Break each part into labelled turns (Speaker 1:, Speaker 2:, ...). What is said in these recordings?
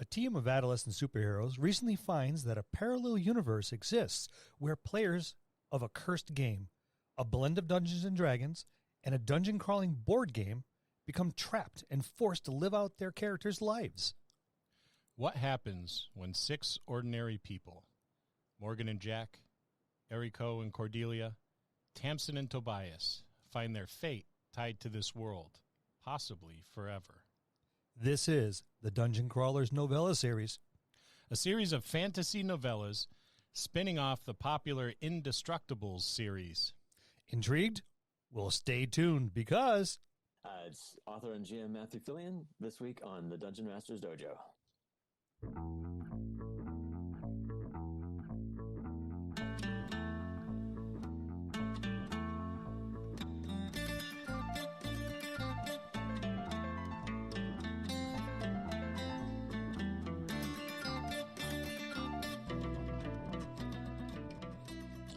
Speaker 1: team of adolescent superheroes recently finds that a parallel universe exists where players of a cursed game, a blend of Dungeons & Dragons, and a dungeon-crawling board game become trapped and forced to live out their characters' lives.
Speaker 2: What happens when 6 ordinary people, Morgan and Jack, Eriko and Cordelia, Tamsin and Tobias, find their fate tied to this world, possibly forever?
Speaker 1: This is the Dungeon Crawlers novella series,
Speaker 2: a series of fantasy novellas spinning off the popular Indestructibles series.
Speaker 1: Intrigued? Well, stay tuned because...
Speaker 3: It's author and GM Matthew Phillion this week on the Dungeon Masters Dojo.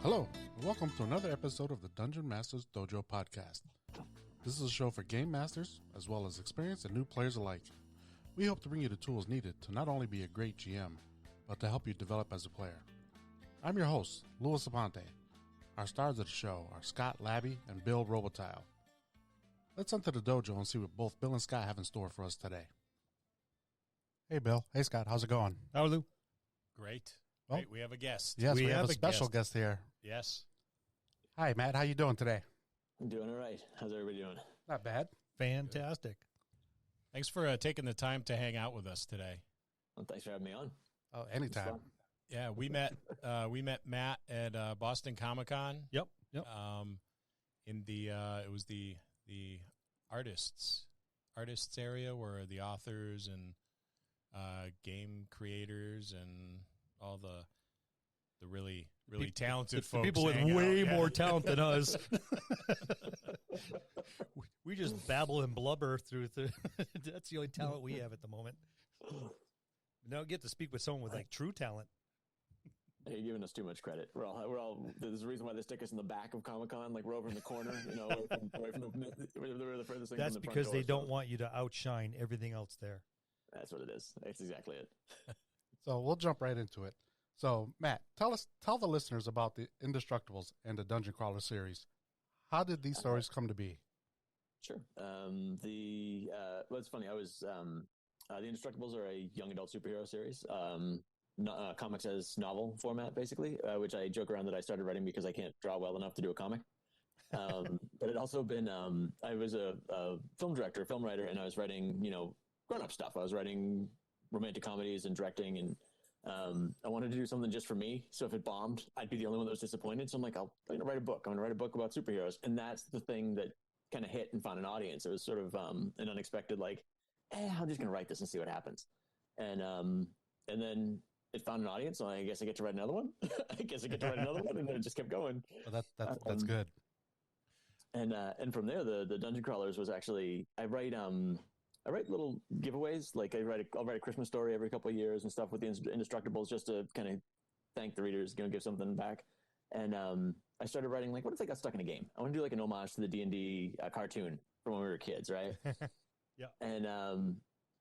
Speaker 4: Hello, and welcome to another episode of the Dungeon Masters Dojo podcast. This is a show for game masters, as well as experienced and new players alike. We hope to bring you the tools needed to not only be a great GM, but to help you develop as a player. I'm your host, Louis Aponte. Our stars of the show are Scott Labby and Bill Robotile. Let's enter the dojo and see what both Bill and Scott have in store for us today. Hey Bill, hey Scott, how's it going?
Speaker 1: How are you?
Speaker 2: Great.
Speaker 4: Well,
Speaker 2: Great. We have a guest.
Speaker 4: Yes, we have a special guest here.
Speaker 2: Yes.
Speaker 4: Hi Matt, how you doing today?
Speaker 3: I'm doing all right. How's everybody doing?
Speaker 4: Not bad.
Speaker 1: Fantastic.
Speaker 2: Thanks for taking the time to hang out with us today.
Speaker 3: Well, thanks for having me on.
Speaker 4: Oh, anytime.
Speaker 2: Yeah, we met Matt at Boston Comic-Con.
Speaker 1: Yep.
Speaker 2: In the it was the artists area where the authors and game creaters and all the really talented folks.
Speaker 1: People with way more talent than us. We just babble and blubber through. That's the only talent we have at the moment. Now get to speak with someone with like true talent.
Speaker 3: Hey, you're giving us too much credit. We're all. There's a reason why they stick us in the back of Comic-Con, like we're over in the corner, away from the furthest thing.
Speaker 1: That's
Speaker 3: from the
Speaker 1: because
Speaker 3: front
Speaker 1: they
Speaker 3: door,
Speaker 1: don't want you to outshine everything else there.
Speaker 3: That's what it is. That's exactly it.
Speaker 4: So we'll jump right into it. So Matt, tell the listeners about the Indestructibles and the Dungeon Crawler series. How did these stories come to be?
Speaker 3: Sure. Well, it's funny. I was the Indestructibles are a young adult superhero series. Comics as novel format, basically, which I joke around that I started writing because I can't draw well enough to do a comic. But it also been I was a film director, film writer, and I was writing grown-up stuff. I was writing romantic comedies and directing, and I wanted to do something just for me. So if it bombed, I'd be the only one that was disappointed. So I'm like, I'm going to write a book. I'm going to write a book about superheroes. And that's the thing that kind of hit and found an audience. It was sort of an unexpected, like, I'm just going to write this and see what happens. And then it found an audience. So I guess I get to write another one. And then it just kept going.
Speaker 4: Well, that's good.
Speaker 3: And from there, the Dungeon Crawlers was actually, I write little giveaways. Like I'll write a Christmas story every couple of years and stuff with the Indestructibles just to kind of thank the readers, give something back. And I started writing like, what if they got stuck in a game? I want to do like an homage to the D&D cartoon from when we were kids, right?
Speaker 1: Yeah.
Speaker 3: And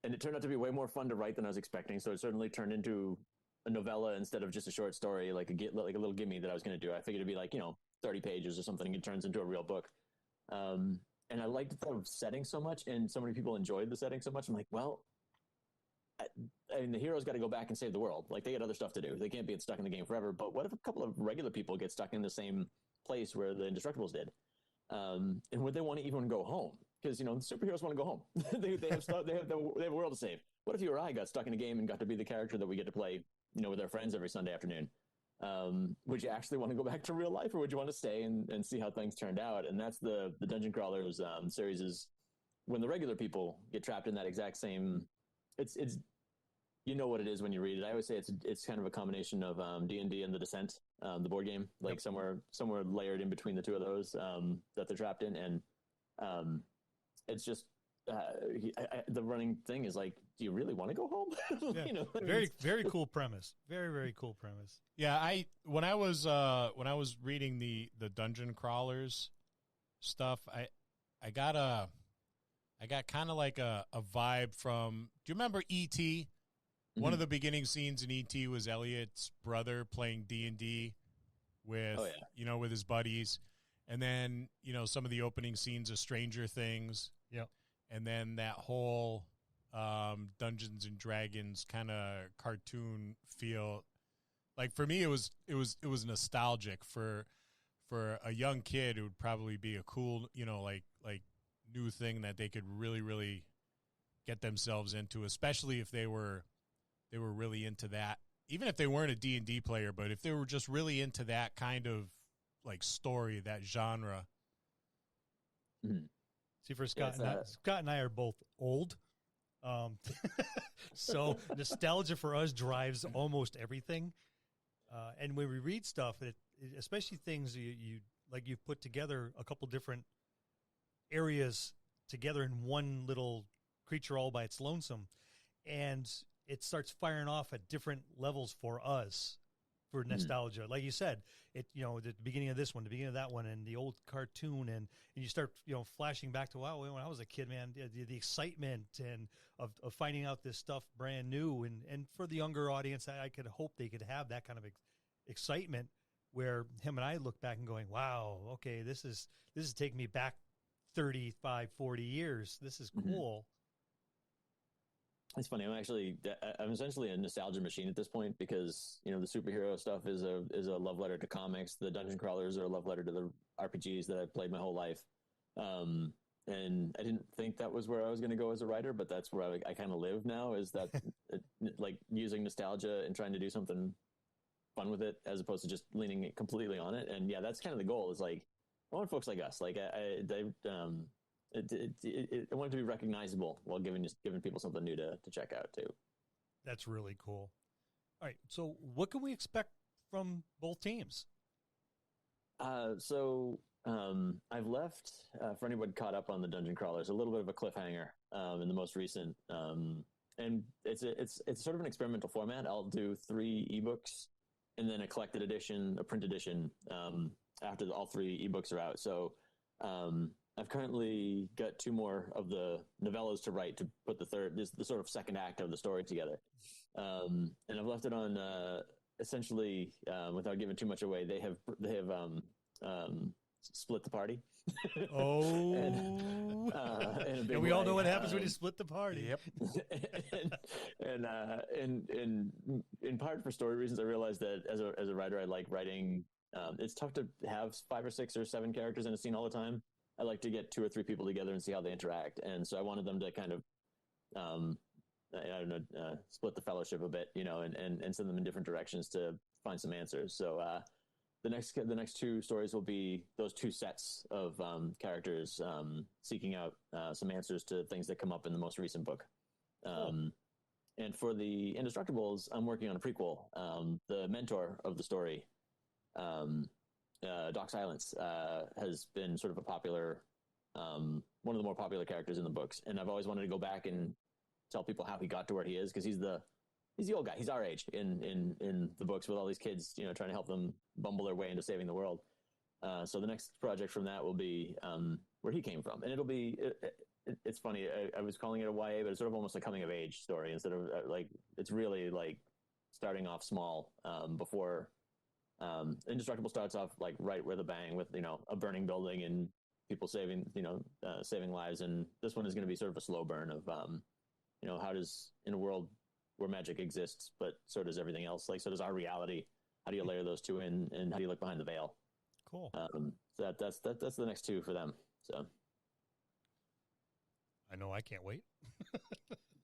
Speaker 3: it turned out to be way more fun to write than I was expecting. So it certainly turned into a novella instead of just a short story, like a little gimme that I was going to do. I figured it'd be like 30 pages or something. It turns into a real book. And I liked the setting so much, and so many people enjoyed the setting so much. I'm like, well, the heroes got to go back and save the world. Like, they got other stuff to do. They can't be stuck in the game forever. But what if a couple of regular people get stuck in the same place where the Indestructibles did? And would they want to even go home? Because, the superheroes want to go home. they have stuff. They have a world to save. What if you or I got stuck in a game and got to be the character that we get to play, with our friends every Sunday afternoon? Would you actually want to go back to real life, or would you want to stay and see how things turned out? And that's the Dungeon Crawlers series, is when the regular people get trapped in that exact same. It's what it is when you read it. I always say it's kind of a combination of D&D and The Descent, the board game, like somewhere layered in between the two of those that they're trapped in, and it's just. The running thing is like, do you really want to go home?
Speaker 1: Yeah. Very cool premise. Very, very cool premise.
Speaker 2: Yeah, when I was reading the Dungeon Crawlers stuff, I got kind of like a vibe from. Do you remember E.T.? One of the beginning scenes in ET was Elliot's brother playing D&D with, with his buddies. And then, some of the opening scenes of Stranger Things.
Speaker 1: Yep.
Speaker 2: And then that whole Dungeons and Dragons kind of cartoon feel. Like for me, it was nostalgic for a young kid. It would probably be a cool, like new thing that they could really, really get themselves into, especially if they were really into that. Even if they weren't a D&D player, but if they were just really into that kind of like story, that genre.
Speaker 1: Mm-hmm. See, for Scott, Scott and I are both old. So nostalgia for us drives almost everything. And when we read stuff, especially things you've put together a couple different areas together in one little creature all by its lonesome, and it starts firing off at different levels for us for nostalgia. Like you said, the beginning of this one, the beginning of that one, and the old cartoon, and you start, flashing back to, wow, when I was a kid, man, the excitement and of finding out this stuff brand new. And for the younger audience, I could hope they could have that kind of excitement where him and I look back and going, wow, okay, this is taking me back 35, 40 years. This is cool.
Speaker 3: It's funny. I'm essentially a nostalgia machine at this point because, the superhero stuff is a love letter to comics. The dungeon crawlers are a love letter to the RPGs that I've played my whole life. And I didn't think that was where I was going to go as a writer, but that's where I kind of live now, is that like using nostalgia and trying to do something fun with it as opposed to just leaning completely on it. And yeah, that's kind of the goal, is like, I want folks like us. Like I want it to be recognizable while giving people something new to check out too.
Speaker 1: That's really cool. All right. So what can we expect from both teams?
Speaker 3: I've left, for anyone caught up on the Dungeon Crawlers, a little bit of a cliffhanger in the most recent. And it's sort of an experimental format. I'll do 3 ebooks and then a collected edition, a print edition, after all 3 ebooks are out. So I've currently got 2 more of the novellas to write to put the sort of second act of the story together. And I've left it on, essentially, without giving too much away, they have split the party.
Speaker 1: Oh, and we all know what happens when you split the party.
Speaker 2: Yep.
Speaker 3: and in part for story reasons, I realized that as a writer, I like writing. It's tough to have 5 or 6 or 7 characters in a scene all the time. I like to get 2 or 3 people together and see how they interact. And so I wanted them to kind of, split the fellowship a bit, and send them in different directions to find some answers. So, the next 2 stories will be those 2 sets of characters seeking out some answers to things that come up in the most recent book. And for the Indestructibles, I'm working on a prequel. The mentor of the story, Doc Silence, has been sort of a popular, one of the more popular characters in the books. And I've always wanted to go back and tell people how he got to where he is, because he's the old guy. He's our age in the books, with all these kids, trying to help them bumble their way into saving the world. So the next project from that will be where he came from, and it'll be. It's funny. I was calling it a YA, but it's sort of almost a coming of age story instead of it's really like starting off small before. Indestructible starts off like right with a bang, with a burning building and people saving lives, and this one is going to be sort of a slow burn of how does, in a world where magic exists, but so does everything else. Like, so does our reality. How do you layer those 2 in, and how do you look behind the veil?
Speaker 1: Cool.
Speaker 3: So that's the next 2 for them. So
Speaker 1: I know I can't wait.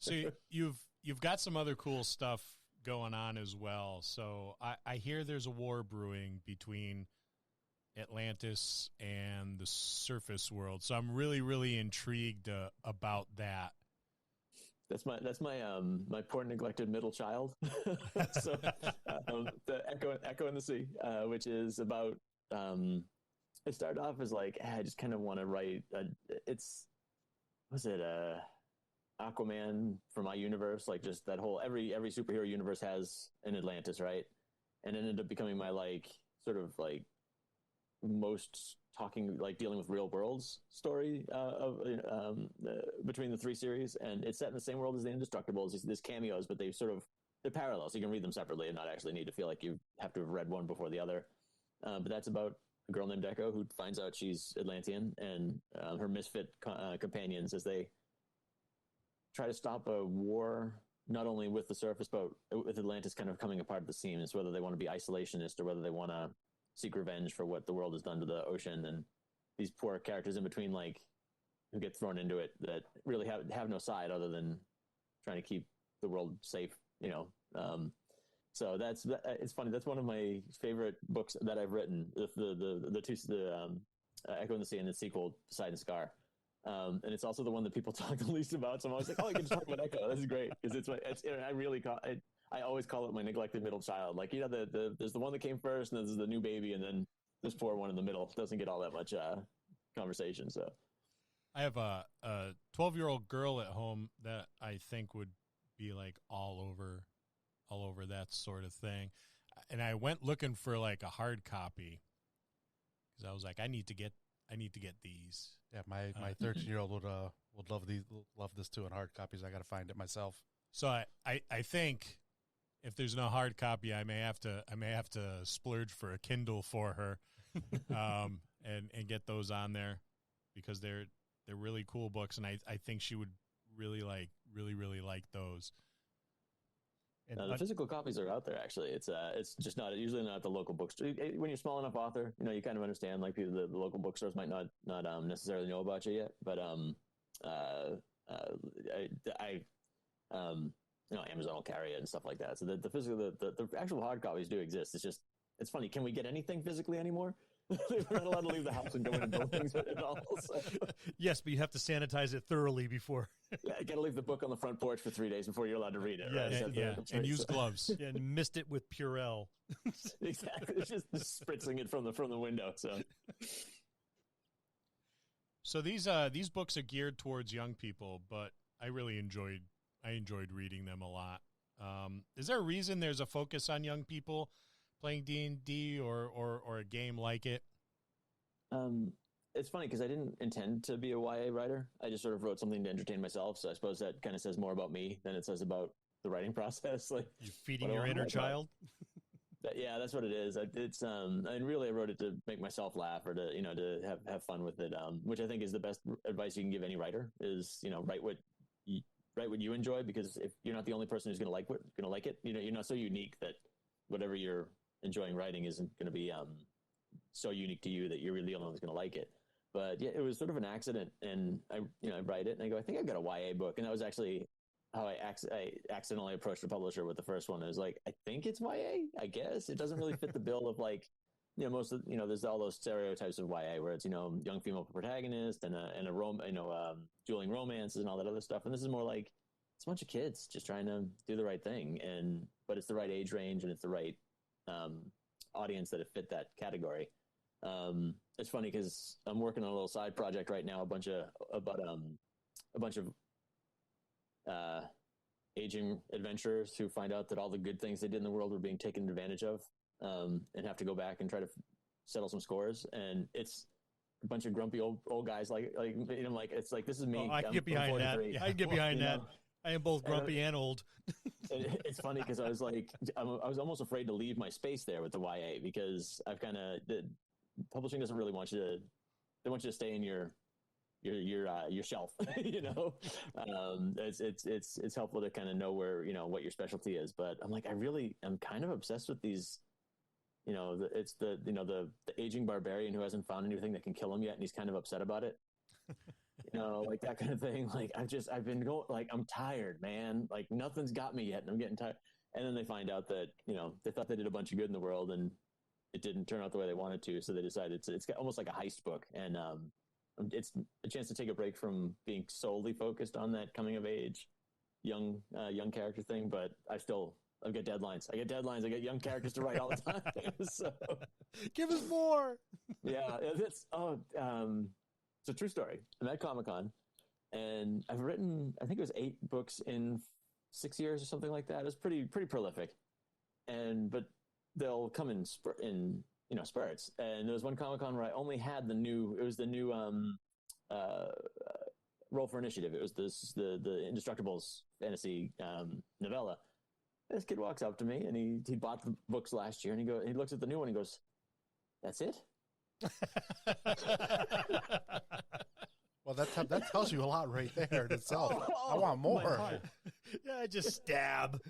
Speaker 2: So you've got some other cool stuff going on as well. So I hear there's a war brewing between Atlantis and the surface world. So I'm really, really intrigued about that.
Speaker 3: That's my my poor neglected middle child. So the Echo in the Sea, which is about. It started off as like, I just kind of want to write. Aquaman for my universe, like just that whole every superhero universe has an Atlantis, right? And it ended up becoming my sort of most talking, like dealing with real worlds story between the 3 series, and it's set in the same world as the Indestructibles. There's cameos, but they're parallel, so you can read them separately and not actually need to feel like you have to have read one before the other. But that's about a girl named Echo who finds out she's Atlantean, and her misfit companions as they try to stop a war, not only with the surface, but with Atlantis kind of coming apart at the seams, whether they want to be isolationist or whether they want to seek revenge for what the world has done to the ocean. And these poor characters in between, like, who get thrown into it, that really have no side other than trying to keep the world safe, you know. So it's funny. That's one of my favorite books that I've written. The Echo in the Sea and the sequel, Poseidon Scar. And it's also the one that people talk the least about. So I'm always like, oh, you can just talk about Echo. This is great. Because I always call it my neglected middle child. Like, you know, there's the one that came first, and there's the new baby, and then this poor one in the middle doesn't get all that much conversation. So
Speaker 2: I have a 12-year-old girl at home that I think would be like all over that sort of thing. And I went looking for like a hard copy because I was like, I need to get these.
Speaker 4: Yeah, my 13-year-old would love this too in hard copies. I got to find it myself.
Speaker 2: So I think if there's no hard copy, I may have to splurge for a Kindle for her, and get those on there because they're really cool books, and I think she would really like those.
Speaker 3: And the physical copies are out there. Actually, it's just usually not at the local bookstore. When you're a small enough author, you know, you kind of understand, like, people, the local bookstores might not necessarily know about you yet. But you know, Amazon will carry it and stuff like that. So the physical, the actual hard copies do exist. It's funny. Can we get anything physically anymore? We're not allowed to leave the house and go into buildings at all. So.
Speaker 1: Yes, but you have to sanitize it thoroughly before.
Speaker 3: Yeah, you got to leave the book on the front porch for 3 days before you're allowed to read it. Right?
Speaker 2: And use gloves.
Speaker 1: Yeah, and mist it with Purell.
Speaker 3: Exactly, it's just spritzing it from the window.
Speaker 2: So these books are geared towards young people, but I really enjoyed reading them a lot. Is there a reason there's a focus on young people playing D&D or a game like it?
Speaker 3: It's funny because I didn't intend to be a YA writer. I just sort of wrote something to entertain myself. So I suppose that kind of says more about me than it says about the writing process. Like,
Speaker 1: you're feeding your inner child.
Speaker 3: Yeah, that's what it is. And really I wrote it to make myself laugh or to, you know, to have fun with it. Which I think is the best advice you can give any writer is, you know, write what you enjoy, because if you're not the only person who's going to like it, you know, you're not so unique that whatever you're enjoying writing isn't going to be so unique to you that you're really the only one who's going to like it. But yeah, it was sort of an accident, and I write it and I go, I think I've got a YA book, and that was actually how I accidentally approached the publisher with the first one. I was like, I think it's YA. I guess it doesn't really fit the bill of, like, you know, most of, you know, there's all those stereotypes of YA where it's, you know, young female protagonist and a dueling romances and all that other stuff. And this is more like it's a bunch of kids just trying to do the right thing, but it's the right age range and it's the right audience that it fit that category. It's funny because I'm working on a little side project right now, a bunch of aging adventurers who find out that all the good things they did in the world were being taken advantage of, and have to go back and try to settle some scores. And it's a bunch of grumpy old guys like you know, like, it's like, this is me.
Speaker 1: I can get behind that. Yeah. I can get behind that. I am both grumpy and old.
Speaker 3: It's funny because I was like, I was almost afraid to leave my space there with the YA, because I've kind of, publishing doesn't really want you to, they want you to stay in your shelf, you know. It's helpful to kind of know where, you know, what your specialty is. But I'm like, I'm kind of obsessed with these, you know, it's the aging barbarian who hasn't found anything that can kill him yet, and he's kind of upset about it. You know, like that kind of thing. Like, I've been going, like, I'm tired, man. Like, nothing's got me yet, and I'm getting tired. And then they find out that, you know, they thought they did a bunch of good in the world, and it didn't turn out the way they wanted to. So they decided it's almost like a heist book, and it's a chance to take a break from being solely focused on that coming of age, young character thing. But I've got deadlines. I get young characters to write all the time. So
Speaker 1: give us more.
Speaker 3: Yeah, it's a true story. I'm at Comic-Con, and I've written, I think it was 8 books in 6 years or something like that. It's pretty prolific. But they'll come in spurts. And there was one Comic-Con where I only had the new Roll for Initiative. It was the Indestructibles fantasy novella. This kid walks up to me, and he bought the books last year, and he looks at the new one and he goes, "That's it?"
Speaker 4: Well, that tells you a lot right there in itself. I want more.
Speaker 1: Yeah, just stab.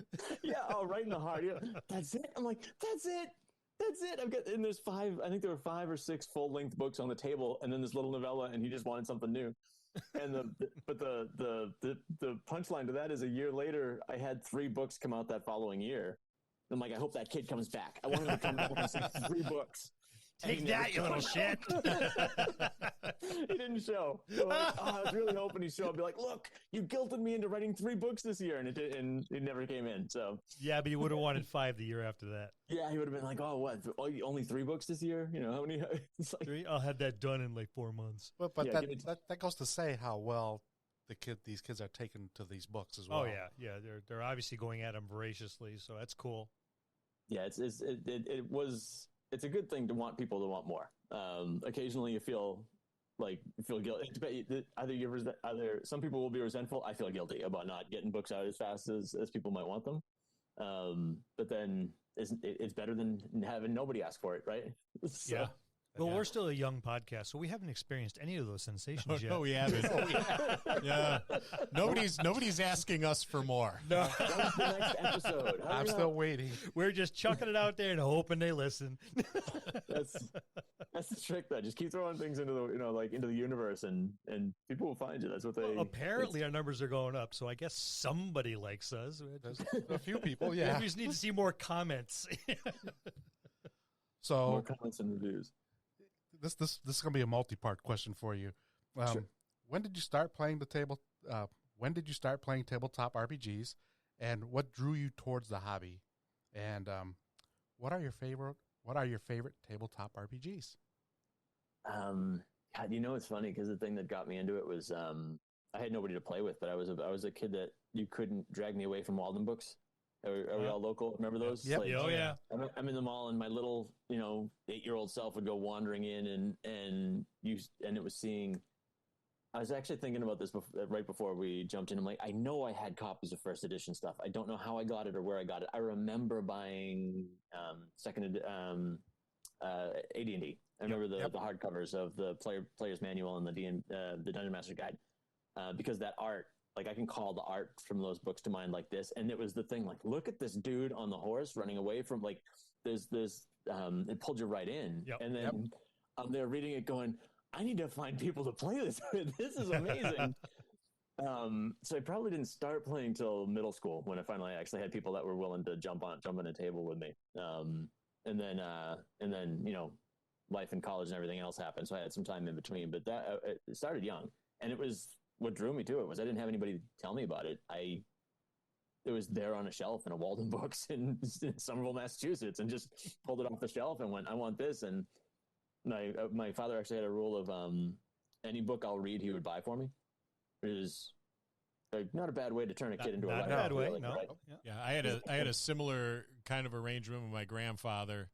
Speaker 3: Yeah, right in the heart. Yeah, that's it. I'm like, that's it. That's it. And there's I think there were 5 or 6 full-length books on the table, and then this little novella, and he just wanted something new. And the punchline to that is a year later, I had 3 books come out that following year. I'm like, I hope that kid comes back. I want him to come back and see 3 books.
Speaker 1: Take that, you little shit.
Speaker 3: He didn't show. So I was really hoping he'd show up and be like, look, you guilted me into writing 3 books this year. And it never came in. So
Speaker 1: yeah, but you would have wanted 5 the year after that.
Speaker 3: Yeah, he would have been like, oh, what? Only 3 books this year? How many? It's like,
Speaker 1: 3? I'll have that done in like 4 months.
Speaker 4: But that goes to say how well these kids are taken to these books as well.
Speaker 1: Oh yeah. They're obviously going at them voraciously, so that's cool.
Speaker 3: Yeah, it's a good thing to want people to want more. Occasionally you feel guilty. Either some people will be resentful. I feel guilty about not getting books out as fast as people might want them. But then it's better than having nobody ask for it, right? So,
Speaker 1: yeah. Well, we're still a young podcast, so we haven't experienced any of those sensations yet.
Speaker 2: No, we haven't. Yeah. Nobody's asking us for more.
Speaker 1: No.
Speaker 3: When's the next episode?
Speaker 4: I'm still waiting.
Speaker 1: We're just chucking it out there and hoping they listen.
Speaker 3: That's the trick, though. Just keep throwing things into the into the universe, and people will find you. That's what they.
Speaker 1: Well, apparently, our numbers are going up, so I guess somebody likes us.
Speaker 4: There's a few people, yeah.
Speaker 1: We just need to see more comments.
Speaker 4: So
Speaker 3: more comments and reviews.
Speaker 4: This is going to be a multi-part question for you.
Speaker 3: Sure.
Speaker 4: When did you start playing tabletop RPGs, and what drew you towards the hobby? And what are your favorite tabletop RPGs?
Speaker 3: God, it's funny because the thing that got me into it was I had nobody to play with, but I was a kid that you couldn't drag me away from Walden Books. Are we all local? Remember those?
Speaker 1: Yep. Oh, yeah.
Speaker 3: I'm in the mall, and my little, 8-year-old self would go wandering in, and it was seeing. I was actually thinking about this right before we jumped in. I'm like, I know I had copies of first edition stuff. I don't know how I got it or where I got it. I remember buying AD&D. I remember the hardcovers of the player's manual and the Dungeon Master Guide because that art. Like, I can call the art from those books to mind like this. And it was the thing, like, look at this dude on the horse running away from, like, there's this, it pulled you right in.
Speaker 1: Yep.
Speaker 3: And then I'm there reading it going, I need to find people to play this with. This is amazing. So I probably didn't start playing till middle school when I finally actually had people that were willing to jump on a table with me. And then, life in college and everything else happened. So I had some time in between, but it started young. And it was, what drew me to it was I didn't have anybody tell me about it. It was there on a shelf in a Walden Books in Somerville, Massachusetts, and just pulled it off the shelf and went, I want this. And my father actually had a rule of any book I'll read, he would buy for me. It is not a bad way to turn a kid into a writer.
Speaker 1: Not a bad way,
Speaker 3: really,
Speaker 1: no.
Speaker 3: right?
Speaker 2: Yeah, I had a similar kind of arrangement with my grandfather.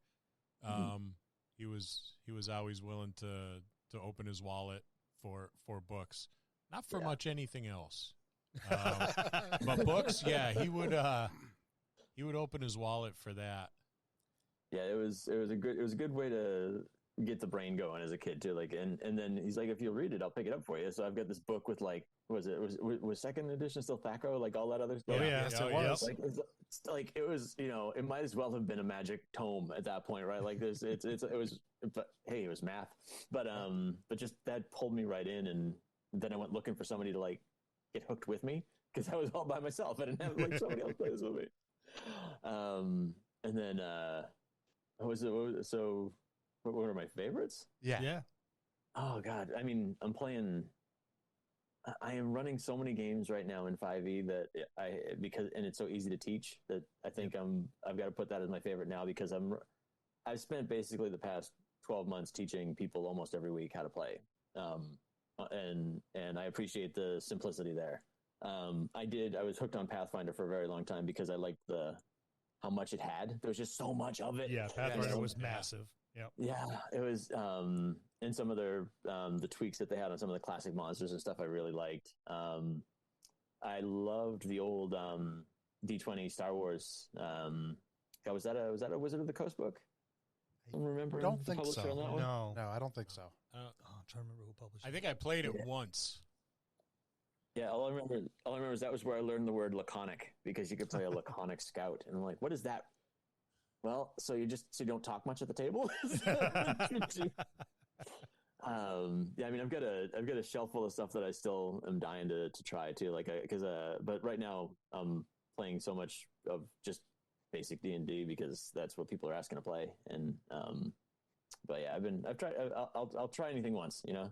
Speaker 2: He was always willing to open his wallet for books. Not for much anything else, but books. Yeah, he would open his wallet for that.
Speaker 3: Yeah, it was a good way to get the brain going as a kid too. Like, and then he's like, if you'll read it, I'll pick it up for you. So I've got this book with like, was second edition still Thaco, like all that other stuff?
Speaker 1: Oh yeah,
Speaker 2: Yes, it was.
Speaker 3: Like, it was, it might as well have been a magic tome at that point, right? Like this, it was, but hey, it was math, but just that pulled me right in, and then I went looking for somebody to like get hooked with me because I was all by myself. I didn't have like somebody else play this with me. And then what were my favorites?
Speaker 1: Yeah.
Speaker 3: Oh God, I mean, I am running so many games right now in 5e that and it's so easy to teach that I think I've got to put that as my favorite now because I've spent basically the past 12 months teaching people almost every week how to play. And I appreciate the simplicity there. I was hooked on Pathfinder for a very long time because I liked how much it had. There was just so much of it.
Speaker 1: Yeah, Pathfinder was massive.
Speaker 3: Yeah, it was, and some of their the tweaks that they had on some of the classic monsters and stuff I really liked. I loved the old D20 Star Wars. Was that a Wizard of the Coast book? I don't remember.
Speaker 4: I don't think so.
Speaker 3: On that one?
Speaker 1: No,
Speaker 4: I don't think so.
Speaker 1: I'm trying to remember who published it.
Speaker 2: I think I played it once.
Speaker 3: Yeah, all I remember is that was where I learned the word laconic, because you could play a laconic scout, and I'm like, what is that? Well, so you don't talk much at the table. Yeah, I mean, I've got a shelf full of stuff that I still am dying to try too. But right now I'm playing so much of just basic D&D because that's what people are asking to play. And but yeah, I've tried. I'll try anything once. You know,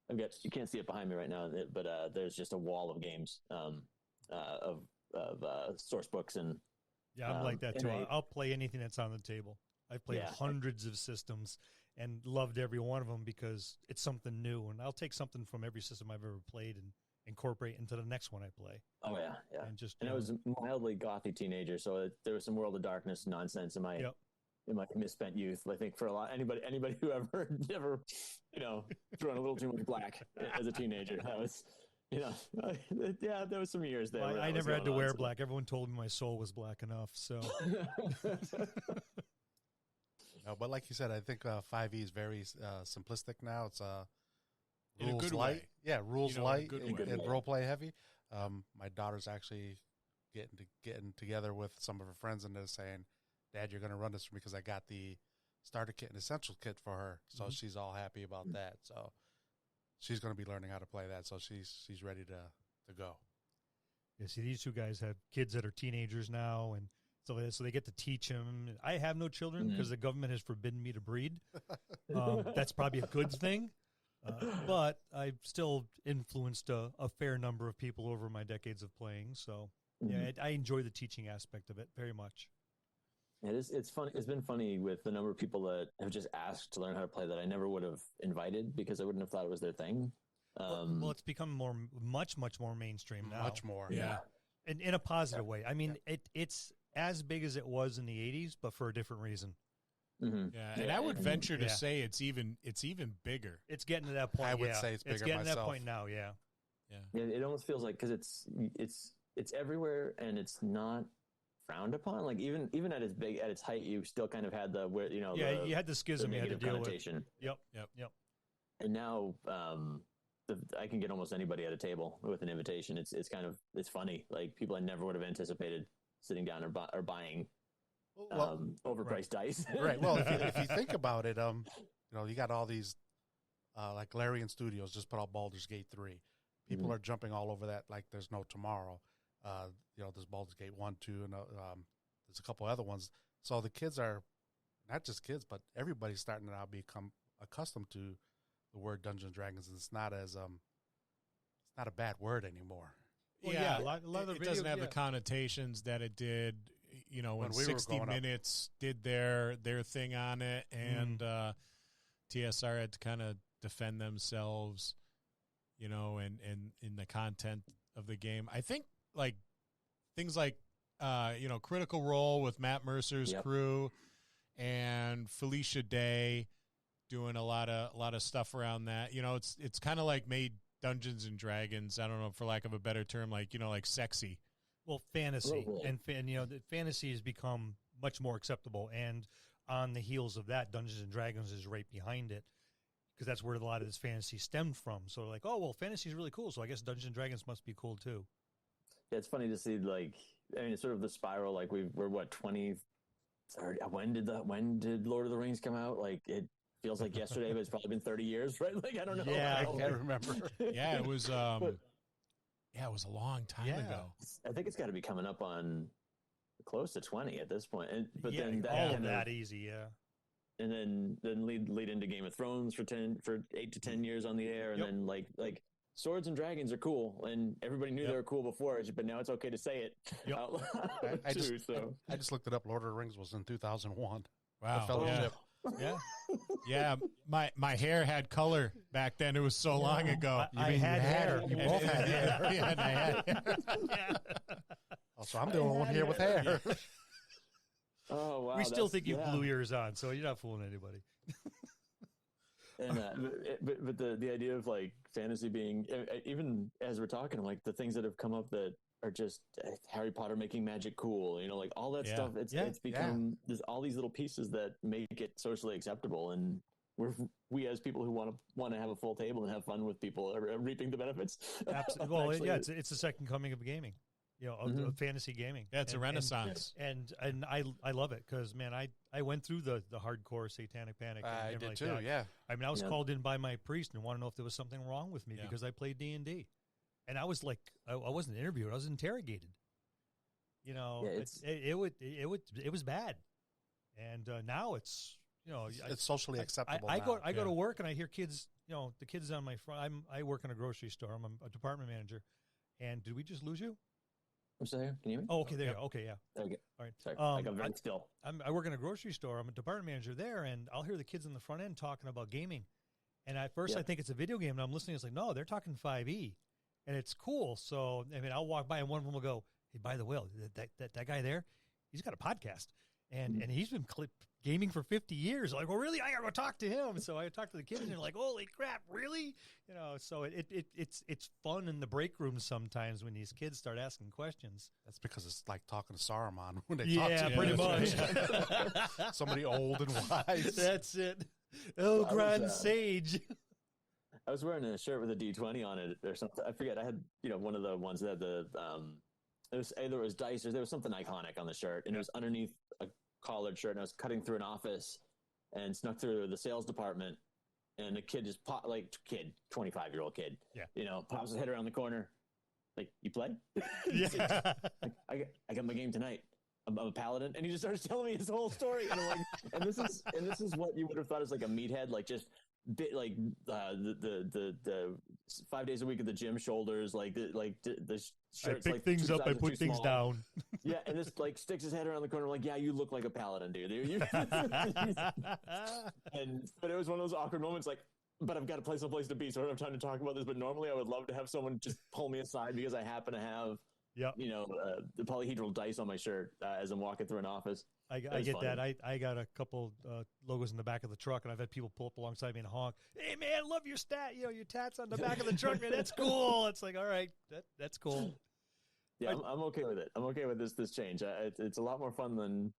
Speaker 3: I've got, you can't see it behind me right now, but there's just a wall of games of source books and.
Speaker 1: Yeah, I'm like that too. I'll play anything that's on the table. I've played hundreds of systems and loved every one of them because it's something new. And I'll take something from every system I've ever played and incorporate into the next one I play.
Speaker 3: Oh yeah, yeah.
Speaker 1: And
Speaker 3: I was a mildly gothy teenager, so there was some World of Darkness nonsense in my in my misspent youth. I think for anybody who ever thrown a little too much black as a teenager, that was. Yeah, there was some years there.
Speaker 1: Well, I never had to wear black. Everyone told me my soul was black enough. So,
Speaker 4: no, but like you said, I think 5e is very simplistic now. It's
Speaker 2: in
Speaker 4: rules
Speaker 2: a good
Speaker 4: light,
Speaker 2: way.
Speaker 4: Yeah, rules light and
Speaker 3: way.
Speaker 4: role play heavy. My daughter's actually getting together with some of her friends and they're saying, "Dad, you're going to run this for me because I got the starter kit and essential kit for her." So she's all happy about that. So. She's going to be learning how to play that, so she's ready to go.
Speaker 1: Yeah, see, these two guys have kids that are teenagers now, and so they get to teach them. I have no children because the government has forbidden me to breed. That's probably a good thing, but I've still influenced a fair number of people over my decades of playing. So, yeah, I enjoy the teaching aspect of it very much.
Speaker 3: It's funny. It's been funny with the number of people that have just asked to learn how to play that I never would have invited because I wouldn't have thought it was their thing.
Speaker 1: Well, it's become much more mainstream now.
Speaker 4: Much more,
Speaker 3: yeah.
Speaker 1: In a positive way. I mean, it's as big as it was in the 80s, but for a different reason.
Speaker 2: Mm-hmm. Yeah, and I would venture to say it's even bigger.
Speaker 1: It's getting to that point.
Speaker 4: I would say it's bigger.
Speaker 1: It's getting
Speaker 4: myself.
Speaker 1: to that point now. Yeah.
Speaker 3: It almost feels like because it's everywhere and it's not frowned upon. Like even at its height, you still kind of had you had
Speaker 1: the schism you had to deal with. Yep.
Speaker 3: And now I can get almost anybody at a table with an invitation. It's funny. Like people I never would have anticipated sitting down or buying overpriced dice.
Speaker 4: Right. Well, if you think about it, you got all these like Larian Studios just put out Baldur's Gate 3. People are jumping all over that like there's no tomorrow. There's Baldur's Gate 1, 2, and there's a couple other ones. So the kids are not just kids, but everybody's starting to now become accustomed to the word Dungeons & Dragons, and it's not as it's not a bad word anymore.
Speaker 1: Well,
Speaker 2: yeah,
Speaker 1: a lot of
Speaker 2: it doesn't have the connotations that it did. When
Speaker 4: we
Speaker 2: 60 Minutes did their thing on it, and TSR had to kind of defend themselves, and in the content of the game. I think like things like Critical Role with Matt Mercer's crew and Felicia Day doing a lot of stuff around that. It's kind of like made Dungeons and Dragons, I don't know, for lack of a better term, like sexy.
Speaker 1: Well, fantasy and fantasy has become much more acceptable, and on the heels of that, Dungeons and Dragons is right behind it because that's where a lot of this fantasy stemmed from. So like, oh well, fantasy is really cool, so I guess Dungeons and Dragons must be cool too.
Speaker 3: Yeah, it's funny to see, it's sort of the spiral, like we're what, 20, 30, when did Lord of the Rings come out? Like, it feels like yesterday, but it's probably been 30 years, right? Like, I don't know.
Speaker 1: Yeah,
Speaker 4: I can't remember.
Speaker 2: Yeah, it was, it was a long time ago.
Speaker 3: I think it's got to be coming up on close to 20 at this point. But then
Speaker 1: all of that easy, yeah.
Speaker 3: And then lead into Game of Thrones for 8 to 10 years on the air, and then like Swords and Dragons are cool, and everybody knew they were cool before, but now it's okay to say it out loud
Speaker 4: I just looked it up. Lord of the Rings was in 2001.
Speaker 2: Wow.
Speaker 4: The Fellowship.
Speaker 2: Yeah. My hair had color back then. It was so long ago.
Speaker 1: I had hair.
Speaker 4: You both had hair.
Speaker 2: Yeah, and I had hair.
Speaker 4: Oh, so I'm the only one here with hair.
Speaker 3: Oh wow!
Speaker 1: We still think you
Speaker 3: yeah.
Speaker 1: blew yours on, so you're not fooling anybody.
Speaker 3: And but the idea of like fantasy being, even as we're talking, like the things that have come up that are just Harry Potter making magic cool, you know, like all that
Speaker 2: Yeah.
Speaker 3: stuff. It's become there's all these little pieces that make it socially acceptable, and we as people who want to have a full table and have fun with people are reaping the benefits.
Speaker 1: Absolutely. Well,
Speaker 3: Actually,
Speaker 1: yeah, it's the second coming of gaming, you know, of fantasy gaming.
Speaker 2: Yeah, it's a renaissance.
Speaker 1: And I love it because, man, I went through the hardcore satanic panic.
Speaker 5: I
Speaker 1: and
Speaker 5: did
Speaker 1: like
Speaker 5: too.
Speaker 1: that.
Speaker 5: Yeah.
Speaker 1: I mean, I was
Speaker 3: Yeah.
Speaker 1: called in by my priest and wanted to know if there was something wrong with me
Speaker 2: Yeah.
Speaker 1: because I played D&D. And I was like, I wasn't interviewed. I was interrogated. You know,
Speaker 3: Yeah,
Speaker 1: it was bad. And now it's, you know,
Speaker 5: It's socially acceptable.
Speaker 1: I go
Speaker 5: now.
Speaker 1: to work and I hear kids, you know, the kids on my front. I work in a grocery store. I'm a department manager. And did we just lose you?
Speaker 3: I'm sorry. Can you hear me?
Speaker 1: Oh, okay, there you go. Okay, yeah.
Speaker 3: There we go.
Speaker 1: All right.
Speaker 3: Sorry, I got very still.
Speaker 1: I work in a grocery store. I'm a department manager there, and I'll hear the kids in the front end talking about gaming. And at first,
Speaker 3: Yeah.
Speaker 1: I think it's a video game, and I'm listening. It's like, no, they're talking 5e, and it's cool. So, I mean, I'll walk by, and one of them will go, "Hey, by the way, that guy there, he's got a podcast, and he's been gaming for 50 years." Like, well, really? I gotta go talk to him. So I talk to the kids, and they're like, "Holy crap, really?" You know. So it's fun in the break room sometimes when these kids start asking questions.
Speaker 5: That's because it's like talking to Saruman when they
Speaker 1: Yeah,
Speaker 5: talk to
Speaker 1: pretty
Speaker 5: you.
Speaker 1: much.
Speaker 5: Somebody old and wise.
Speaker 1: That's it. Oh,
Speaker 3: I was,
Speaker 1: grand sage.
Speaker 3: I was wearing a shirt with a D20 on it or something. I forget. I had, you know, one of the ones that had the it was either it was dice or there was something iconic on the shirt, and it was underneath a collared shirt, and I was cutting through an office and snuck through the sales department, and a kid just 25-year-old kid,
Speaker 1: Yeah.
Speaker 3: you know, pops his head around the corner, like, "You play?"
Speaker 1: Yeah.
Speaker 3: Like, I got my game tonight. I'm a paladin, and he just starts telling me his whole story, and I'm like, and this is what you would have thought is like a meathead, like just bit like the 5 days a week at the gym shoulders, like the
Speaker 1: I
Speaker 3: shirts,
Speaker 1: pick
Speaker 3: like
Speaker 1: things
Speaker 3: two
Speaker 1: up, I
Speaker 3: sizes
Speaker 1: put
Speaker 3: too
Speaker 1: things
Speaker 3: small.
Speaker 1: down.
Speaker 3: Yeah, and this like sticks his head around the corner. I'm like, "Yeah, you look like a paladin, dude." But it was one of those awkward moments, like, but I've got to play someplace to be, so I don't have time to talk about this. But normally, I would love to have someone just pull me aside because I happen to have,
Speaker 1: Yep.
Speaker 3: you know, the polyhedral dice on my shirt as I'm walking through an office.
Speaker 1: I
Speaker 3: was
Speaker 1: get
Speaker 3: funny.
Speaker 1: that. I got a couple logos in the back of the truck, and I've had people pull up alongside me and honk. "Hey, man, I love your your tats on the back of the truck, man. That's cool." It's like, all right, that's cool.
Speaker 3: Yeah, I'm okay with it. I'm okay with this change. It's a lot more fun than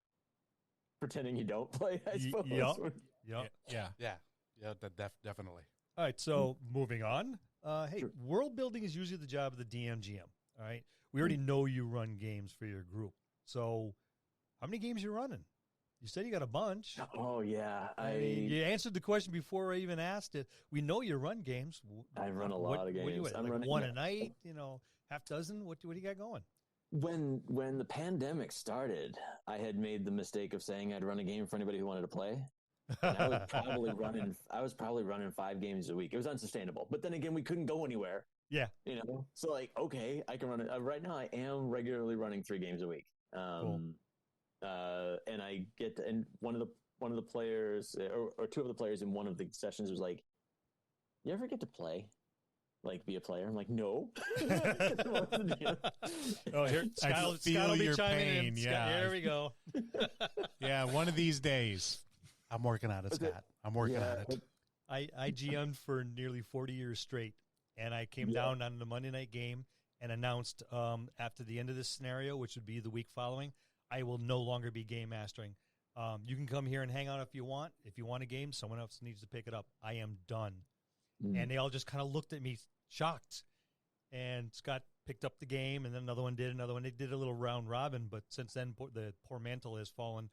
Speaker 3: pretending you don't play, I suppose.
Speaker 1: Yep.
Speaker 2: Yeah.
Speaker 5: Yeah, definitely.
Speaker 1: All right, so moving on. Hey,
Speaker 3: Sure.
Speaker 1: world building is usually the job of the DM/GM. All right, we already know you run games for your group. So, how many games you running? You said you got a bunch.
Speaker 3: Oh yeah,
Speaker 1: I mean, you answered the question before I even asked it. We know you run games.
Speaker 3: I run a lot of
Speaker 1: What are you
Speaker 3: games.
Speaker 1: at?
Speaker 3: I'm
Speaker 1: Like
Speaker 3: running
Speaker 1: one a night, you know, half dozen? What do you got going?
Speaker 3: When the pandemic started, I had made the mistake of saying I'd run a game for anybody who wanted to play. And I was probably running 5 games a week. It was unsustainable. But then again, we couldn't go anywhere.
Speaker 1: Yeah.
Speaker 3: You know, so like, okay, I can run it. Right now, I am regularly running 3 games a week.
Speaker 1: Cool.
Speaker 3: And I get and one of the players or 2 of the players in one of the sessions was like, "You ever get to play? Like, be a player?" I'm like, "No."
Speaker 1: Oh, here,
Speaker 2: I feel
Speaker 1: Scott will be
Speaker 2: your
Speaker 1: chiming in.
Speaker 2: pain,
Speaker 1: Scott,
Speaker 2: yeah.
Speaker 1: there we go.
Speaker 2: Yeah, one of these days.
Speaker 5: I'm working at it, Scott. I'm working at it.
Speaker 1: I GM'd for nearly 40 years straight, and I came down on the Monday night game and announced after the end of this scenario, which would be the week following, I will no longer be game mastering. You can come here and hang out if you want. If you want a game, someone else needs to pick it up. I am done. And they all just kind of looked at me shocked. And Scott picked up the game, and then another one did. They did a little round robin, but since then, the poor mantle has fallen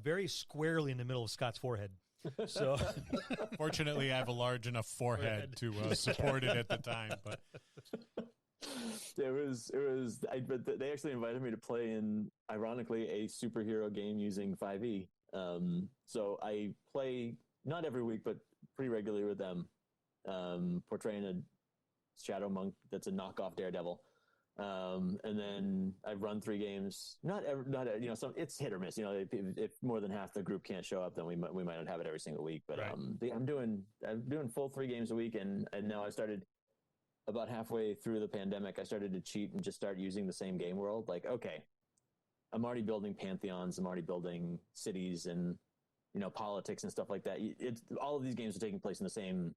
Speaker 1: very squarely in the middle of Scott's forehead. So,
Speaker 2: Fortunately, I have a large enough forehead to support it at the time. But
Speaker 3: but they actually invited me to play in, ironically, a superhero game using 5e. So I play not every week, but pretty regularly with them, portraying a shadow monk that's a knockoff Daredevil. And then I've run 3 games. Not it's hit or miss. You know, if more than half the group can't show up, then we might not have it every single week. But
Speaker 1: right.
Speaker 3: I'm doing full 3 games a week, and now I started about halfway through the pandemic. I started to cheat and just start using the same game world. Like, okay, I'm already building pantheons. I'm already building cities and, politics and stuff like that. All of these games are taking place in the same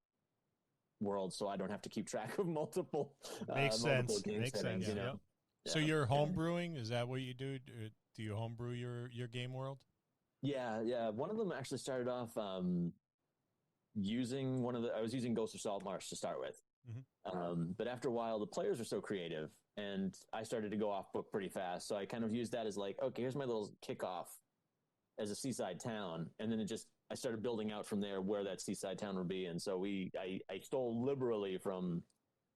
Speaker 3: world, so I don't have to keep track of multiple
Speaker 1: Makes
Speaker 3: multiple
Speaker 1: sense.
Speaker 3: game
Speaker 1: Makes
Speaker 3: settings.
Speaker 1: sense.
Speaker 3: You know?
Speaker 1: Yep.
Speaker 2: So you're home brewing? Is that what you do? Do you home brew your game world?
Speaker 3: Yeah. One of them actually started off using I was using Ghost of Saltmarsh to start with. But after a while, the players were so creative, and I started to go off book pretty fast. So I kind of used that as like, okay, here's my little kickoff as a seaside town, and then I started building out from there where that seaside town would be. And so I stole liberally from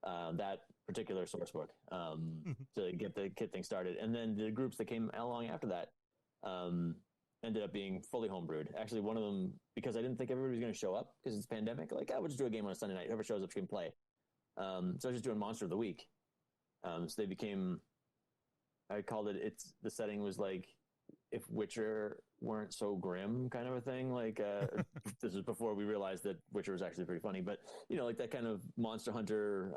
Speaker 3: that particular source book to get the kit thing started, and then the groups that came along after that ended up being fully homebrewed. Actually, one of them, because I didn't think everybody was going to show up because it's a pandemic, like, I would just do a game on a Sunday night. Whoever shows up can play. So I was just doing Monster of the Week. So they became, I called it, the setting was like if Witcher weren't so grim kind of a thing. Like, this is before we realized that Witcher was actually pretty funny, but like that kind of Monster Hunter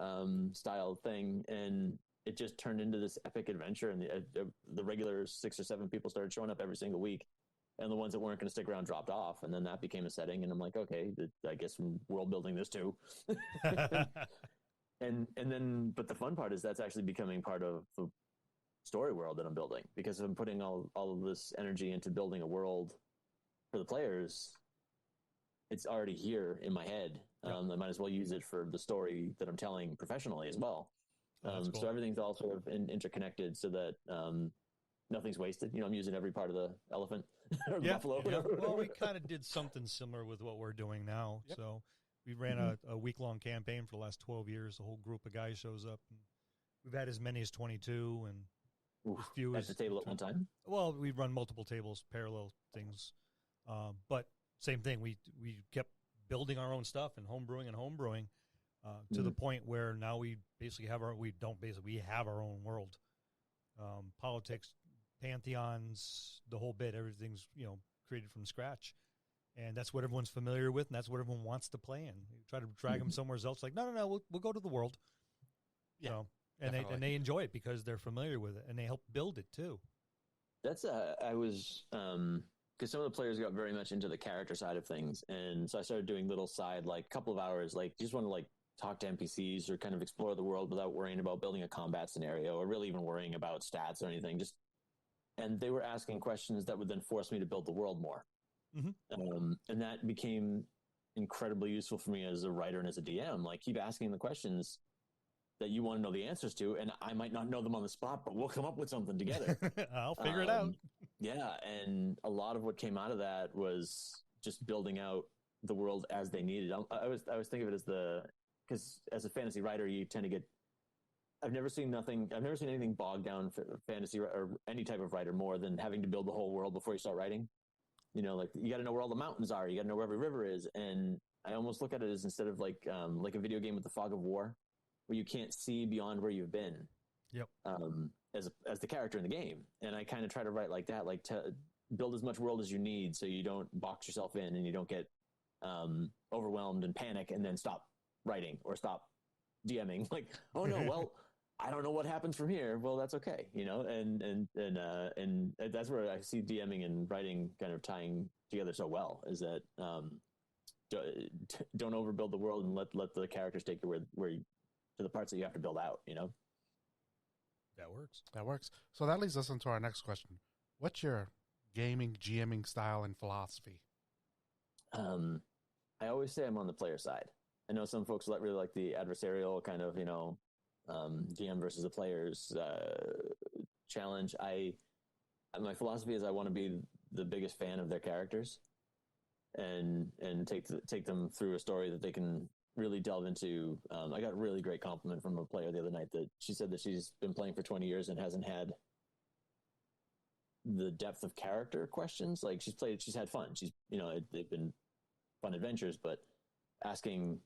Speaker 3: style thing. And it just turned into this epic adventure. And the regular 6 or 7 people started showing up every single week. And the ones that weren't going to stick around dropped off. And then that became a setting. And I'm like, okay, I guess I'm world building this too. And then, but the fun part is that's actually becoming part of the story world that I'm building, because I'm putting all of this energy into building a world for the players. It's already here in my head. I might as well use it for the story that I'm telling professionally as well.
Speaker 1: Cool.
Speaker 3: So everything's all sort of interconnected so that nothing's wasted. I'm using every part of the elephant or the buffalo.
Speaker 1: Yeah. Well, we kind of did something similar with what we're doing now. Yep. So we ran a week-long campaign for the last 12 years. A whole group of guys shows up. And we've had as many as 22 and as few
Speaker 3: at the table at one time.
Speaker 1: Well, we run multiple tables, parallel things. But same thing. We kept building our own stuff and homebrewing to the point where now we basically have we have our own world. Politics, pantheons, the whole bit, everything's, created from scratch. And that's what everyone's familiar with, and that's what everyone wants to play in. You try to drag them somewhere else, like, no, we'll go to the world.
Speaker 5: Yeah,
Speaker 1: and they enjoy it because they're familiar with it, and they help build it too.
Speaker 3: That's I was because some of the players got very much into the character side of things, and so I started doing little side, like, couple of hours, like, just want to like talk to NPCs or kind of explore the world without worrying about building a combat scenario or really even worrying about stats or anything. And they were asking questions that would then force me to build the world more. And that became incredibly useful for me as a writer and as a DM. Like, keep asking the questions that you want to know the answers to, and I might not know them on the spot, but we'll come up with something together.
Speaker 1: I'll figure it out.
Speaker 3: Yeah, and a lot of what came out of that was just building out the world as they needed. I was thinking of it as because as a fantasy writer, you tend to get. I've never seen anything bogged down for fantasy or any type of writer more than having to build the whole world before you start writing. Like, you got to know where all the mountains are. You got to know where every river is. And I almost look at it as, instead of like a video game with the fog of war, where you can't see beyond where you've been.
Speaker 1: Yep.
Speaker 3: As the character in the game, and I kind of try to write like that, like to build as much world as you need, so you don't box yourself in and you don't get overwhelmed and panic and then stop writing or stop DMing. Like, oh no, well, I don't know what happens from here. Well, that's okay, and that's where I see DMing and writing kind of tying together so well, is that don't overbuild the world and let the characters take you where to the parts that you have to build out.
Speaker 1: That works.
Speaker 4: So that leads us into our next question. What's your gaming, GMing style and philosophy?
Speaker 3: I always say I'm on the player side. I know some folks really like the adversarial kind of, GM versus the players challenge. My philosophy is I want to be the biggest fan of their characters, and take them through a story that they can really delve into. I got a really great compliment from a player the other night that she said that she's been playing for 20 years and hasn't had the depth of character questions. Like, she's had fun. They've been fun adventures, but asking,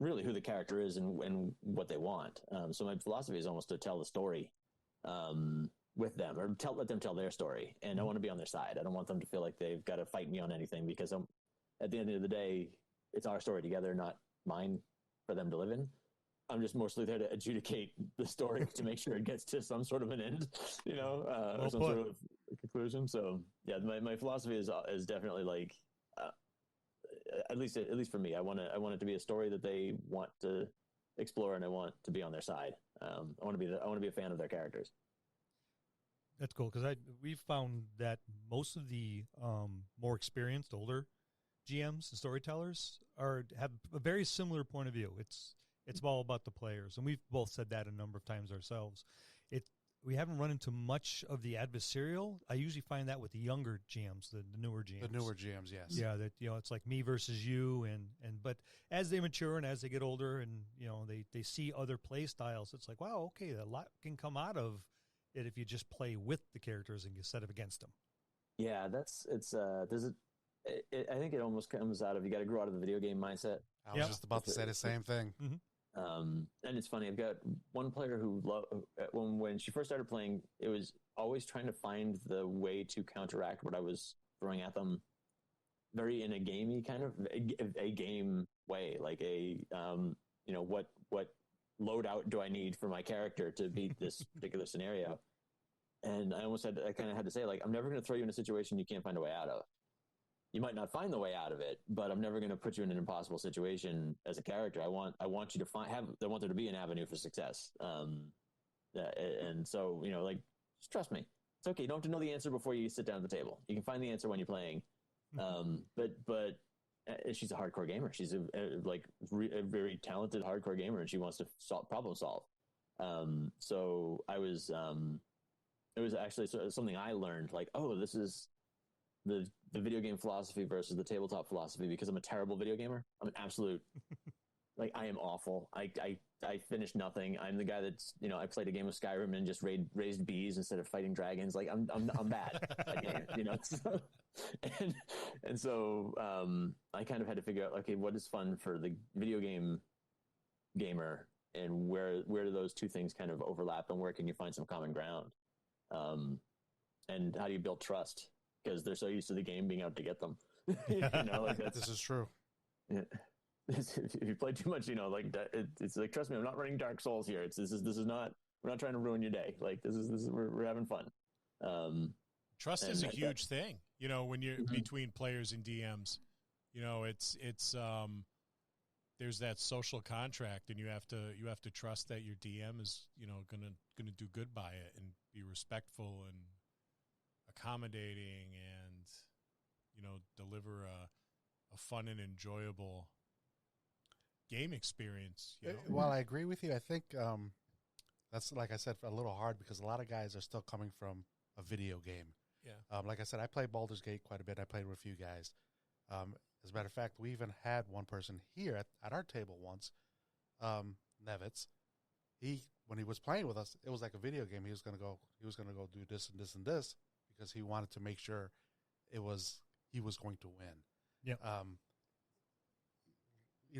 Speaker 3: really who the character is and what they want. So my philosophy is almost to tell the story with them, or let them tell their story. And I want to be on their side. I don't want them to feel like they've got to fight me on anything, because at the end of the day, it's our story together, not mine for them to live in. I'm just mostly there to adjudicate the story to make sure it gets to some sort of an end, or some sort of conclusion. So yeah, my philosophy is definitely like, at least for me, I want it to be a story that they want to explore, and I want to be on their side. I want to be a fan of their characters.
Speaker 1: That's cool, because we've found that most of the more experienced, older GMs and storytellers have a very similar point of view. It's all about the players, and we've both said that a number of times ourselves. We haven't run into much of the adversarial. I usually find that with the younger GMs, the newer GMs.
Speaker 4: The newer GMs, yes.
Speaker 1: Yeah, that it's like me versus you, but as they mature and as they get older, and they see other play styles, it's like, wow, okay, a lot can come out of it if you just play with the characters instead of against them.
Speaker 3: Yeah, I think it almost comes out of, you got to grow out of the video game mindset.
Speaker 4: I was just about to say the same thing.
Speaker 1: Mm-hmm.
Speaker 3: And it's funny, I've got one player who when she first started playing, it was always trying to find the way to counteract what I was throwing at them, very in a gamey kind of a game way, like what loadout do I need for my character to beat this particular scenario? And I kind of had to say, like, I'm never going to throw you in a situation you can't find a way out of. You might not find the way out of it, but I'm never going to put you in an impossible situation as a character. I want you to I want there to be an avenue for success. And so, like, just trust me. It's okay. You don't have to know the answer before you sit down at the table. You can find the answer when you're playing. But she's a hardcore gamer. She's a very talented hardcore gamer, and she wants to problem solve. So it was actually something I learned, like, oh, this is the video game philosophy versus the tabletop philosophy, because I'm a terrible video gamer. I'm an absolute, like, I am awful. I finished nothing. I'm the guy that's, I played a game of Skyrim and just raised bees instead of fighting dragons. Like, I'm bad at games, So, and so I kind of had to figure out, okay, what is fun for the video game gamer, and where do those two things kind of overlap, and where can you find some common ground? And how do you build trust? Because they're so used to the game being out to get them.
Speaker 4: This is true.
Speaker 3: Yeah. If you play too much, it's like, trust me, I'm not running Dark Souls here. This is not. We're not trying to ruin your day. Like, this is we're having fun.
Speaker 2: Trust is a huge thing. When you're between players and DMs, it's there's that social contract, and you have to trust that your DM is gonna do good by it and be respectful and accommodating, and deliver a fun and enjoyable game experience.
Speaker 4: Well, I agree with you. I think that's, like I said, a little hard, because a lot of guys are still coming from a video game.
Speaker 2: Yeah.
Speaker 4: Like I said, I play Baldur's Gate quite a bit. I played with a few guys. As a matter of fact, we even had one person here at our table once, Nevitz. When he was playing with us, it was like a video game. He was gonna go do this and this and this, because he wanted to make sure he was going to win.
Speaker 1: Yeah.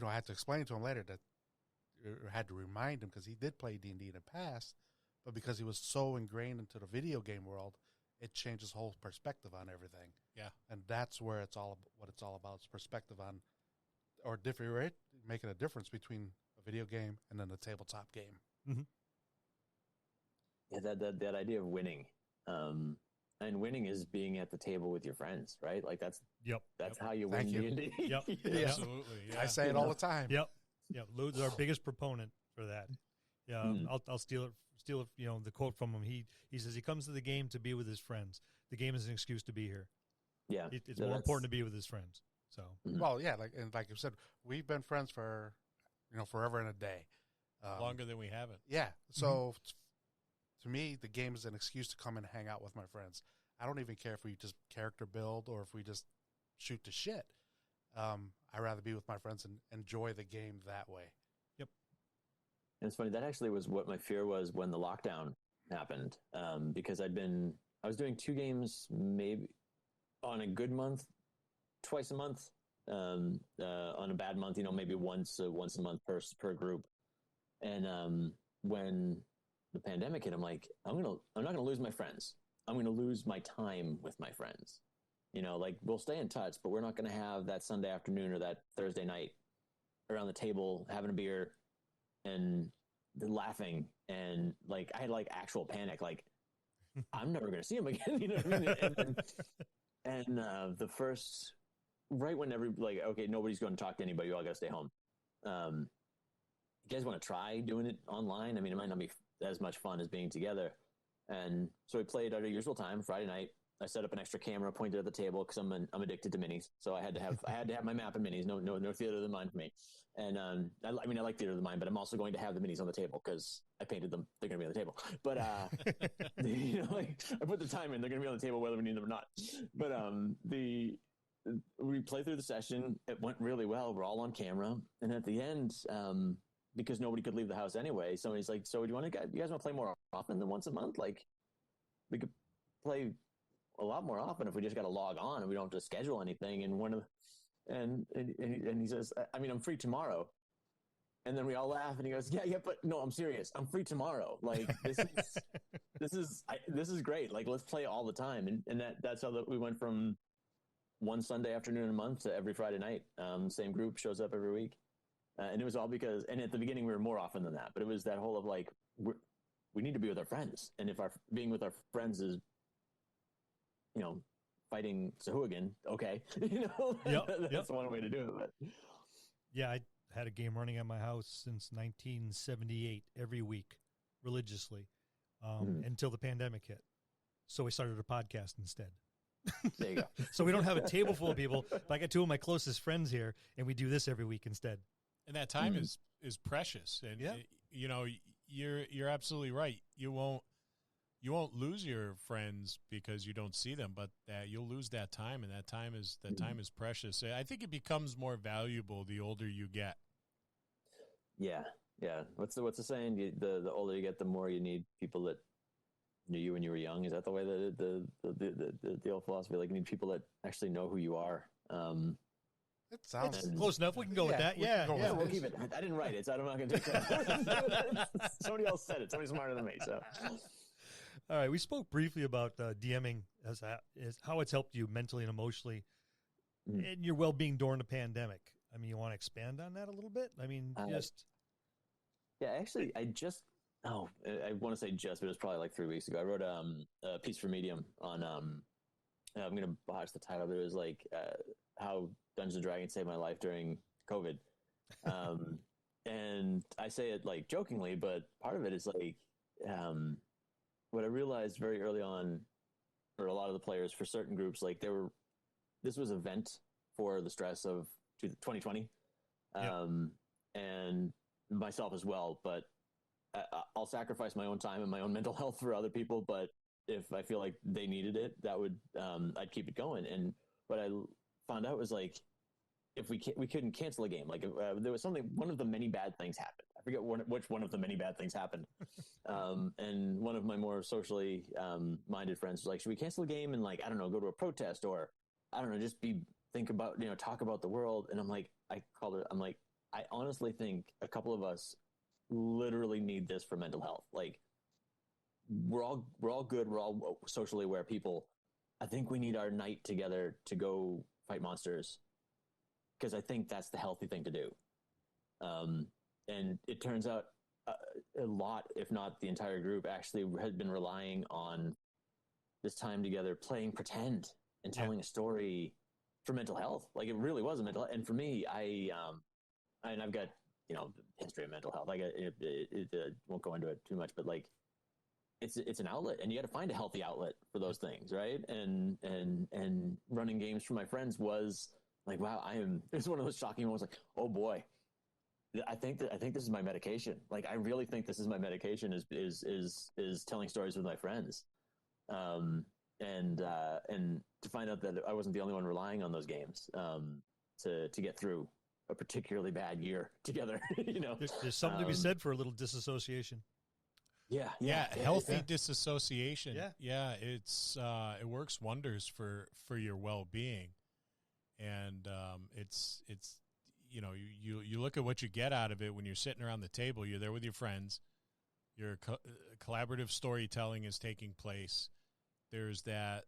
Speaker 4: I had to explain to him later that I had to remind him, because he did play D&D in the past, but because he was so ingrained into the video game world, it changed his whole perspective on everything.
Speaker 2: Yeah.
Speaker 4: And that's where what it's all about, is perspective on, or making a difference between a video game and then a tabletop game.
Speaker 1: Mm-hmm.
Speaker 3: Yeah, that idea of winning. And winning is being at the table with your friends, right? Like, that's how you win D&D.
Speaker 1: Yep.
Speaker 2: Absolutely. Yeah.
Speaker 4: I say it all the time.
Speaker 1: Yep. Lou's our biggest proponent for that. Yeah. I'll steal it. The quote from him. He says he comes to the game to be with his friends. The game is an excuse to be here.
Speaker 3: Yeah.
Speaker 1: It's more important to be with his friends. So.
Speaker 4: Well, yeah, like you said, we've been friends for, forever and a day.
Speaker 2: Longer than we haven't.
Speaker 4: Yeah. So to me, the game is an excuse to come and hang out with my friends. I don't even care if we just character build or if we just shoot the shit. I'd rather be with my friends and enjoy the game that way.
Speaker 1: Yep.
Speaker 3: And it's funny, that actually was what my fear was when the lockdown happened, because I was doing 2 games maybe on a good month, twice a month, on a bad month, maybe once a month per group. And when the pandemic hit, I'm like, I'm not gonna lose my friends. I'm gonna lose my time with my friends. Like, we'll stay in touch, but we're not gonna have that Sunday afternoon or that Thursday night around the table having a beer, and laughing, and like I had like actual panic, like I'm never going to see him again. You know what I mean? And the first, right when okay, nobody's going to talk to anybody. You all got to stay home. You guys want to try doing it online? I mean, it might not be as much fun as being together. And so we played at our usual time, Friday night. I set up an extra camera pointed at the table because I'm addicted to minis. So I had to have my map and minis. No theater of the mind for me. And I like theater of the mind, but I'm also going to have the minis on the table because I painted them. They're going to be on the table. But I put the time in. They're going to be on the table whether we need them or not. But we played through the session. It went really well. We're all on camera, and at the end, because nobody could leave the house anyway, somebody's like, "So do you guys want to play more often than once a month? Like, we could play a lot more often if we just got to log on and we don't have to schedule anything." And he says, "I mean, I'm free tomorrow." And then we all laugh, and he goes, "Yeah, but no, I'm serious. I'm free tomorrow. Like this is great. Like, let's play all the time." And that's how we went from one Sunday afternoon a month to every Friday night. Same group shows up every week, and it was all because. And at the beginning, we were more often than that, but it was that whole of like we need to be with our friends, and if being with our friends is, fighting Sahuagin, okay, that's one way to do it. But
Speaker 1: yeah, I had a game running at my house since 1978 every week, religiously, until the pandemic hit. So we started a podcast instead.
Speaker 3: There you go.
Speaker 1: So we don't have a table full of people, but I got two of my closest friends here, and we do this every week instead.
Speaker 2: And that time is precious. And you're absolutely right. You won't lose your friends because you don't see them, but you'll lose that time, and that time is precious. I think it becomes more valuable the older you get.
Speaker 3: Yeah. What's the saying? The older you get, the more you need people that knew you when you were young. Is that the way that the old philosophy? Like, you need people that actually know who you are.
Speaker 5: It sounds
Speaker 1: close enough. We can go with that. Yeah,
Speaker 3: we'll keep it. I didn't write it, so I'm not going to take credit. Somebody else said it. Somebody smarter than me. So.
Speaker 1: All right, we spoke briefly about DMing as how it's helped you mentally and emotionally in your well-being during the pandemic. I mean, you want to expand on that a little bit? I mean,
Speaker 3: Yeah, actually, I want to say just, but it was probably like 3 weeks ago. I wrote a piece for Medium on, I'm going to botch the title, but it was like how Dungeons & Dragons saved my life during COVID. And I say it like jokingly, but part of it is like, what I realized very early on for a lot of the players, for certain groups, like this was a vent for the stress of 2020, and myself as well. But I'll sacrifice my own time and my own mental health for other people. But if I feel like they needed it, that would, I'd keep it going. And what I found out was like, if we couldn't cancel a game, like there was one of the many bad things happened. I forget which one of the many bad things happened. And one of my more socially minded friends was like, should we cancel a game and, like, I don't know, go to a protest, or I don't know, just talk about the world. And I'm like, I honestly think a couple of us literally need this for mental health. Like, we're all good. We're all socially aware people. I think we need our night together to go fight monsters, because I think that's the healthy thing to do. And it turns out a lot, if not the entire group, actually had been relying on this time together, playing pretend and telling a story for mental health. Like, it really was a mental health. And for me, I've got, history of mental health. It won't go into it too much, but like, it's an outlet, and you got to find a healthy outlet for those things. Right. And running games for my friends was like, wow, it's one of those shocking moments, like, oh boy, I think this is my medication. Like, I really think this is my medication is telling stories with my friends. And to find out that I wasn't the only one relying on those games, to get through a particularly bad year together,
Speaker 1: There's something to be said for a little disassociation.
Speaker 2: Yeah, healthy disassociation.
Speaker 1: Yeah.
Speaker 2: It's it works wonders for your well-being. And it's you look at what you get out of it when you're sitting around the table. You're there with your friends. Your collaborative storytelling is taking place. There's that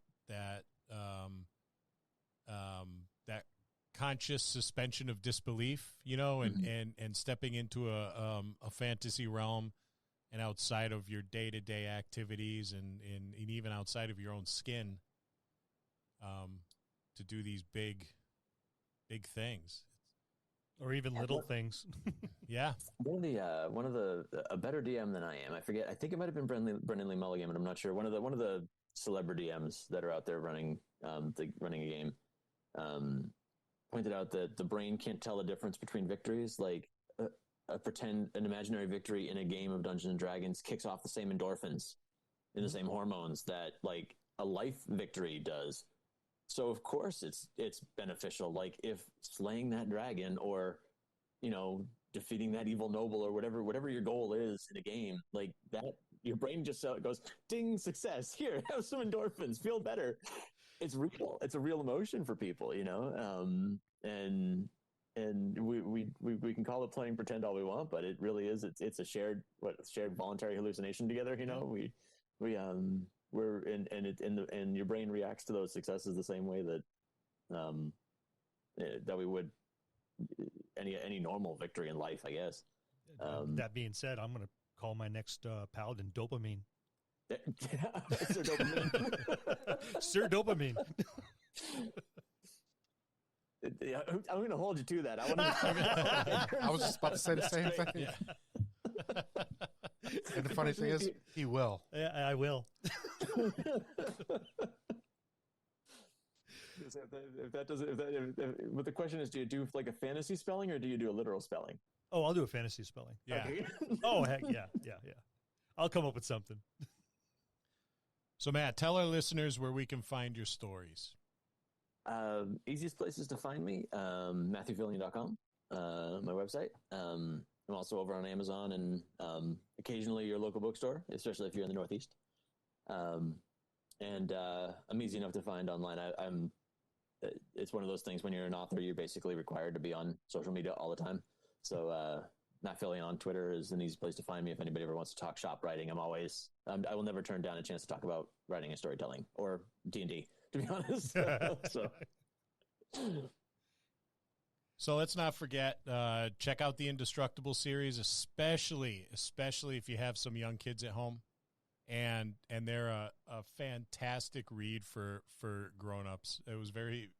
Speaker 2: conscious suspension of disbelief, you know, and stepping into a fantasy realm and outside of your day-to-day activities and even outside of your own skin, to do these big things.
Speaker 1: Or even little things.
Speaker 2: Yeah.
Speaker 3: One of the a better DM than I am. I forget. I think it might have been Brendan Lee Mulligan, but I'm not sure. One of the celebrity DMs that are out there running a game pointed out that the brain can't tell the difference between victories. Like an imaginary victory in a game of Dungeons and Dragons kicks off the same endorphins and the same hormones that like a life victory does. So of course it's beneficial. Like if slaying that dragon or, you know, defeating that evil noble or whatever your goal is in a game, like that, your brain just goes, ding, success. Here, have some endorphins, feel better. It's real. It's a real emotion for people, you know. And we can call it playing pretend all we want, but it really is. It's a shared voluntary hallucination together. You know, we're and your brain reacts to those successes the same way that that we would any normal victory in life, I guess.
Speaker 1: That being said, I'm going to call my next paladin Dopamine.
Speaker 3: Sir Dopamine.
Speaker 1: Sir Dopamine.
Speaker 3: I'm going to hold you to that.
Speaker 4: I was just about to say the same thing.
Speaker 2: Yeah.
Speaker 4: And the funny thing is, he will.
Speaker 1: Yeah, I will.
Speaker 3: But the question is, do you do like a fantasy spelling or do you do a literal spelling?
Speaker 1: Oh, I'll do a fantasy spelling.
Speaker 2: Yeah.
Speaker 3: Okay.
Speaker 1: Oh, heck yeah. I'll come up with something.
Speaker 2: So, Matt, tell our listeners where we can find your stories.
Speaker 3: Easiest places to find me, MatthewPhillion.com, my website. I'm also over on Amazon and occasionally your local bookstore, especially if you're in the Northeast. And I'm easy enough to find online. It's one of those things when you're an author, you're basically required to be on social media all the time. So Matt Phillion on Twitter is an easy place to find me. If anybody ever wants to talk shop writing, I will never turn down a chance to talk about writing and storytelling or D&D, to be honest.
Speaker 2: So let's not forget, check out the Indestructible series, especially if you have some young kids at home. And they're a fantastic read for grown-ups. It was very,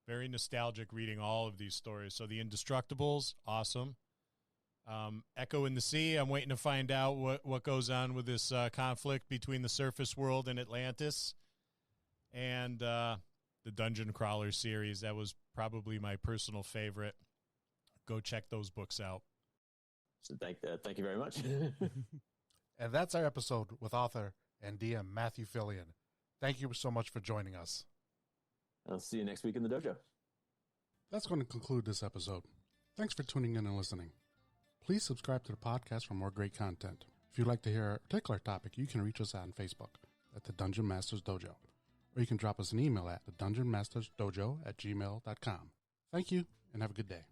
Speaker 2: very nostalgic reading all of these stories. So the Indestructibles, awesome. Echo in the Sea, I'm waiting to find out what goes on with this conflict between the surface world and Atlantis. And the Dungeon Crawler series, that was probably my personal favorite. Go check those books out.
Speaker 3: So thank you very much.
Speaker 4: And that's our episode with author and DM Matthew Phillion. Thank you so much for joining us.
Speaker 3: I'll see you next week in the dojo.
Speaker 4: That's going to conclude this episode. Thanks for tuning in and listening. Please subscribe to the podcast for more great content. If you'd like to hear a particular topic, you can reach us out on Facebook at the Dungeon Masters Dojo, or you can drop us an email at thedungeonmastersdojo@gmail.com. Thank you, and have a good day.